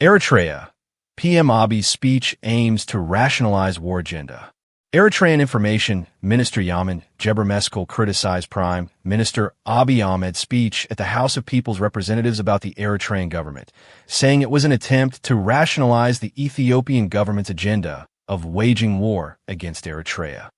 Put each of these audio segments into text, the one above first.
Eritrea. PM Abiy's speech aims to rationalize war agenda. Eritrean Information Minister Yamen Gebremeskel criticized Prime Minister Abiy Ahmed's speech at the House of People's Representatives about the Eritrean government, saying it was an attempt to rationalize the Ethiopian government's agenda of waging war against Eritrea.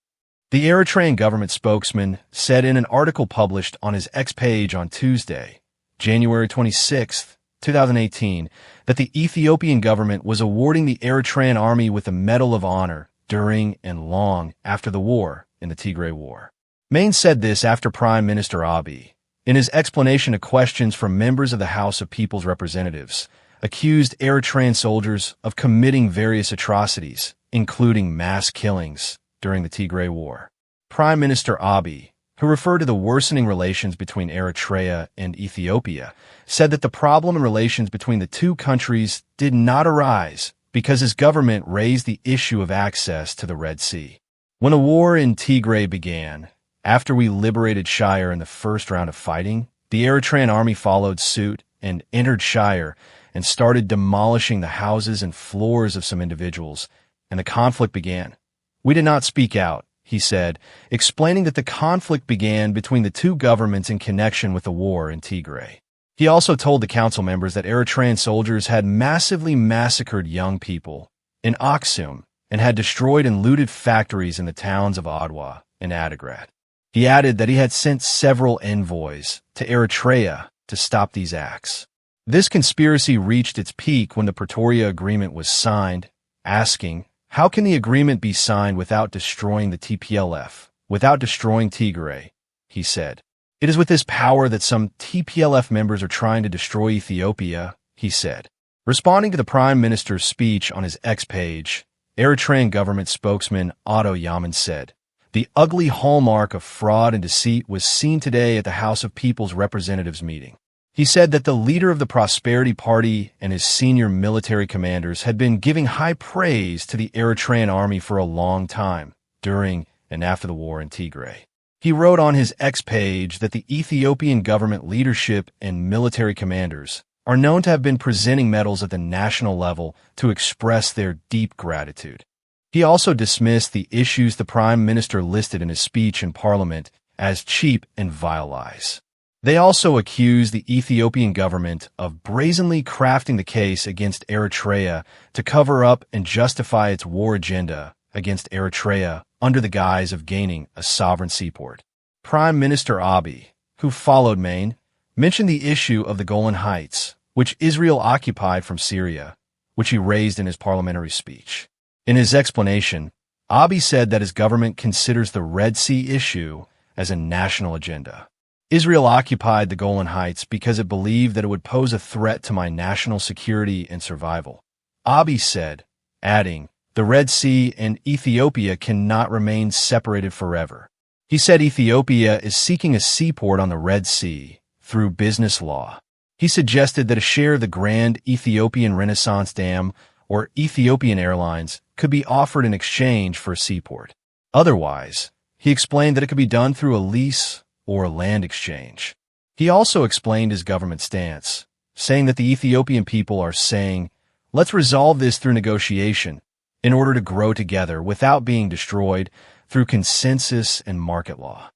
The Eritrean government spokesman said in an article published on his X page on Tuesday, January 26, 2018, that the Ethiopian government was awarding the Eritrean army with the Medal of Honor during and long after the war in the Tigray War. Main said this after Prime Minister Abiy, in his explanation to questions from members of the House of People's Representatives, accused Eritrean soldiers of committing various atrocities, including mass killings, during the Tigray War. Prime Minister Abiy, who referred to the worsening relations between Eritrea and Ethiopia, said that the problem in relations between the two countries did not arise because his government raised the issue of access to the Red Sea. When a war in Tigray began, after we liberated Shire in the first round of fighting, the Eritrean army followed suit and entered Shire and started demolishing the houses and floors of some individuals, and the conflict began. We did not speak out, he said, explaining that the conflict began between the two governments in connection with the war in Tigray. He also told the council members that Eritrean soldiers had massively massacred young people in Aksum and had destroyed and looted factories in the towns of Adwa and Adigrat. He added that he had sent several envoys to Eritrea to stop these acts. This conspiracy reached its peak when the Pretoria Agreement was signed, asking, how can the agreement be signed without destroying the TPLF, without destroying Tigray? He said. It is with this power that some TPLF members are trying to destroy Ethiopia, he said. Responding to the Prime Minister's speech on his X page, Eritrean government spokesman Otto Yamen said, the ugly hallmark of fraud and deceit was seen today at the House of People's Representatives meeting. He said that the leader of the Prosperity Party and his senior military commanders had been giving high praise to the Eritrean army for a long time, during and after the war in Tigray. He wrote on his X page that the Ethiopian government leadership and military commanders are known to have been presenting medals at the national level to express their deep gratitude. He also dismissed the issues the Prime Minister listed in his speech in Parliament as cheap and vile lies. They also accused the Ethiopian government of brazenly crafting the case against Eritrea to cover up and justify its war agenda against Eritrea under the guise of gaining a sovereign seaport. Prime Minister Abiy, who followed Main, mentioned the issue of the Golan Heights, which Israel occupied from Syria, which he raised in his parliamentary speech. In his explanation, Abiy said that his government considers the Red Sea issue as a national agenda. Israel occupied the Golan Heights because it believed that it would pose a threat to my national security and survival. Abiy said, adding, the Red Sea and Ethiopia cannot remain separated forever. He said Ethiopia is seeking a seaport on the Red Sea through business law. He suggested that a share of the Grand Ethiopian Renaissance Dam or Ethiopian Airlines could be offered in exchange for a seaport. Otherwise, he explained that it could be done through a lease or a land exchange. He also explained his government stance, saying that the Ethiopian people are saying, let's resolve this through negotiation, in order to grow together without being destroyed through consensus and market law.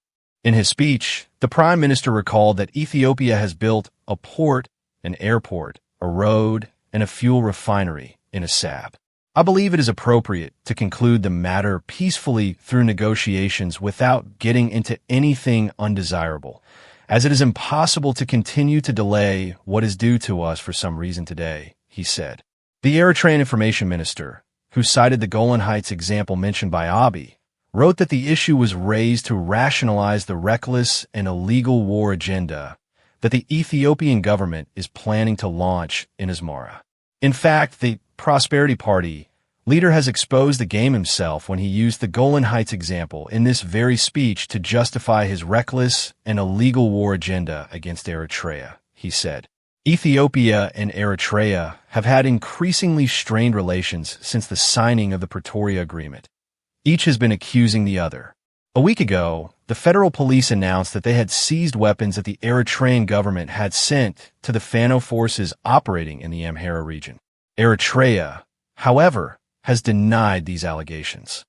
In his speech, the Prime Minister recalled that Ethiopia has built a port, an airport, a road, and a fuel refinery in Assab. I believe it is appropriate to conclude the matter peacefully through negotiations without getting into anything undesirable, as it is impossible to continue to delay what is due to us for some reason today, he said. The Eritrean Information Minister, who cited the Golan Heights example mentioned by Abiy, wrote that the issue was raised to rationalize the reckless and illegal war agenda that the Ethiopian government is planning to launch in Asmara. In fact, the Prosperity Party leader has exposed the game himself when he used the Golan Heights example in this very speech to justify his reckless and illegal war agenda against Eritrea, he said. Ethiopia and Eritrea have had increasingly strained relations since the signing of the Pretoria Agreement. Each has been accusing the other. A week ago, the federal police announced that they had seized weapons that the Eritrean government had sent to the Fano forces operating in the Amhara region. Eritrea, however, has denied these allegations.